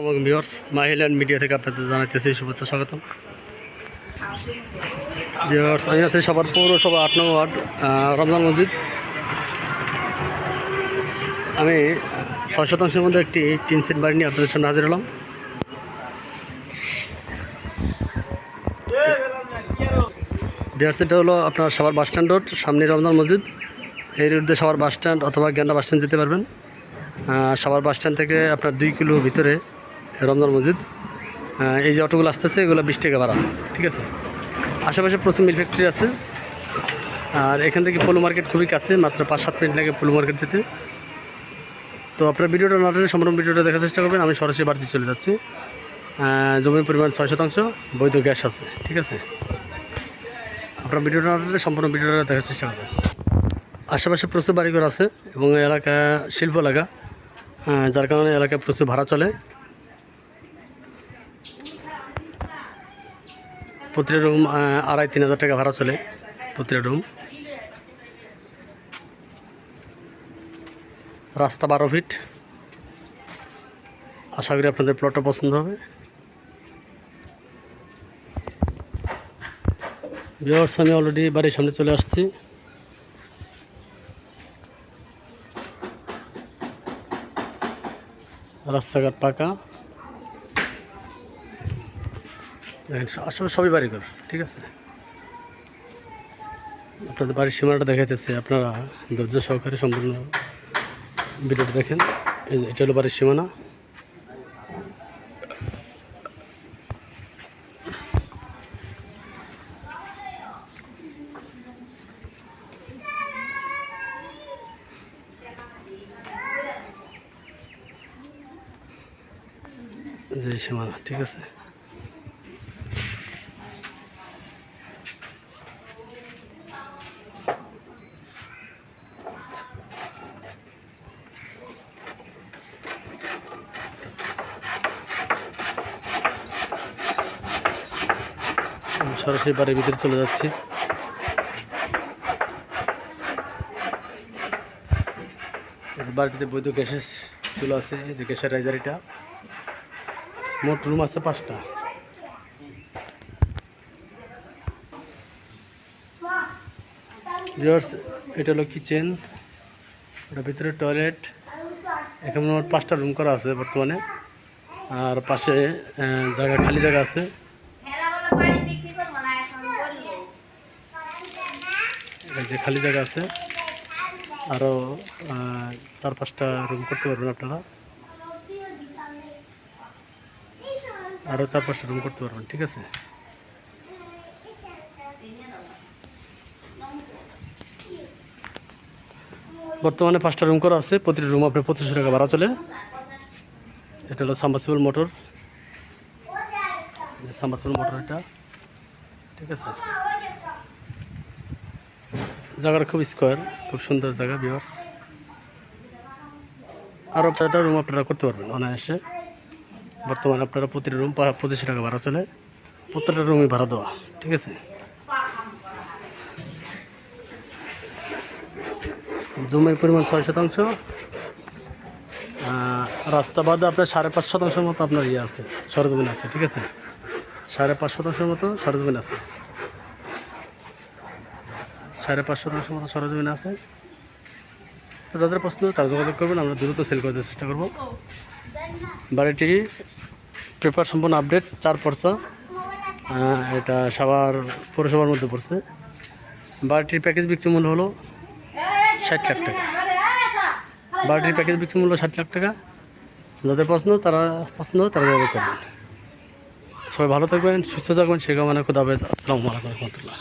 এবং viewers মাহিল্যান্ড media থেকে আপনাদের জানাইতেছি শুভেচ্ছা স্বাগতম। ভিউয়ার্স আমি আছি সবার পৌরসভা ৮ নং ওয়ার্ড রমজান মসজিদ। আমি ৬ শতাংশের মধ্যে একটি টিন সেট বাড়ি নিয়ে আপনাদের সামনে হাজির হলাম। ভিউয়ার্স এটা হলো আপনার সবার বাস স্ট্যান্ড রোড, সামনে রমজান মসজিদ। এই রোডে সবার বাস স্ট্যান্ড অথবা গেন্দা বাস স্ট্যান্ড যেতে পারবেন। সবার বাস স্ট্যান্ড থেকে আপনার 2 কিলো ভিতরে রমজান মসজিদ। এই যে অটোগুলো আসতেছে এগুলো 20 টাকা ভাড়া, ঠিক আছে। আশেপাশে প্রচুর মিল ফ্যাক্টরি আছে। আর এখান থেকে পলু মার্কেট খুবই কাছে, মাত্র 5-7 মিনিট লাগে পলু মার্কেট যেতে। তো আপনার ভিডিওটা না টেনে সম্পূর্ণ ভিডিওটা দেখার চেষ্টা করবেন। আমি সরাসরি বাড়িতে চলে যাচ্ছি। জমির পরিমাণ 6 শতাংশ, বৈধ গ্যাস আছে, ঠিক আছে। আপনার ভিডিওটা না টেনে সম্পূর্ণ ভিডিওটা দেখার চেষ্টা করবেন। আশেপাশে প্রচুর বাড়িঘর আছে এবং এলাকা শিল্প এলাকা, যার কারণে এলাকায় প্রচুর ভাড়া চলে। প্রতিটা রুম 2,500-3 হাজার টাকা ভাড়া চলে প্রতিটা রুম। রাস্তা 12 ফিট। আশা করি আপনাদের প্লটটা পছন্দ হবে। ভিউয়ার্স আমি অলরেডি বাড়ির সামনে চলে আসছি। রাস্তাঘাট পাকা, আসলে সবই বাড়িঘর, ঠিক আছে। আপনাদের বাড়ির সীমানাটা দেখাইতেছে, আপনারা ধৈর্য সহকারে সম্পূর্ণ ভিডিওটা দেখেন। এটা হলো বাড়ির সীমানা। যে সীমানা, ঠিক আছে। সরাসরি বাড়ির ভিতরে চলে যাচ্ছি। বাড়িতে বৈধ গ্যাসের চুলা আছে, এই যে গ্যাসের রাইজার। এটা মোট রুম আছে 5টা। ভিউয়ার্স এটা হলো কিচেন, ওটার ভিতরে টয়লেট। এখানে মোট 5টা রুম করা আছে বর্তমানে। আর পাশে জায়গা, খালি জায়গা আছে। এই যে খালি জায়গা আছে, আরও 4-5টা রুম করতে পারবেন আপনারা। আরও 4-5টা রুম করতে পারবেন, ঠিক আছে। বর্তমানে 5টা রুম করা আছে, প্রতিটি রুম আপনার 2500 টাকা ভাড়া চলে। এটা হলো সাবমার্সিবল মোটর, সাবমার্সিবল মোটর এটা, ঠিক আছে। জায়গাটা খুব স্কোয়ার, খুব সুন্দর জায়গা ভিউয়ার্স। আরও 5টা রুম আপনারা করতে পারবেন অনায়াসে। বর্তমানে আপনারা প্রতিটি রুম 2500 টাকা ভাড়া চলে, প্রত্যেকটা রুমই ভাড়া দেওয়া, ঠিক আছে। জমির পরিমাণ 6 শতাংশ। রাস্তা বাদে আপনার 5.5 শতাংশের মতো আপনার ইয়ে আছে, সরজমিন আছে, ঠিক আছে। 5.5 শতাংশের মতো সরজমিন আছে, 5.5 শতাংশের মতো সরজমিন আছে। তো যাদের পছন্দ তারা যোগাযোগ করবেন, আমরা দ্রুত সেল করতে চেষ্টা করব। বাড়িটি পেপার সম্পূর্ণ আপডেট, 4 পর্চা। এটা সাভার পৌরসভার মধ্যে পড়ছে। বাড়িটির প্যাকেজ বিক্রি মূল্য হলো 60 লাখ টাকা। বাড়িটির প্যাকেজ বিক্রি মূল্য 60 লাখ টাকা। যাদের পছন্দ তারা যোগাযোগ করবেন। সবাই ভালো থাকবেন, সুস্থ থাকবেন, সে কামনা। খুদা হাফেজ। আসসালামু আলাইকুম রহমতুল্লাহ।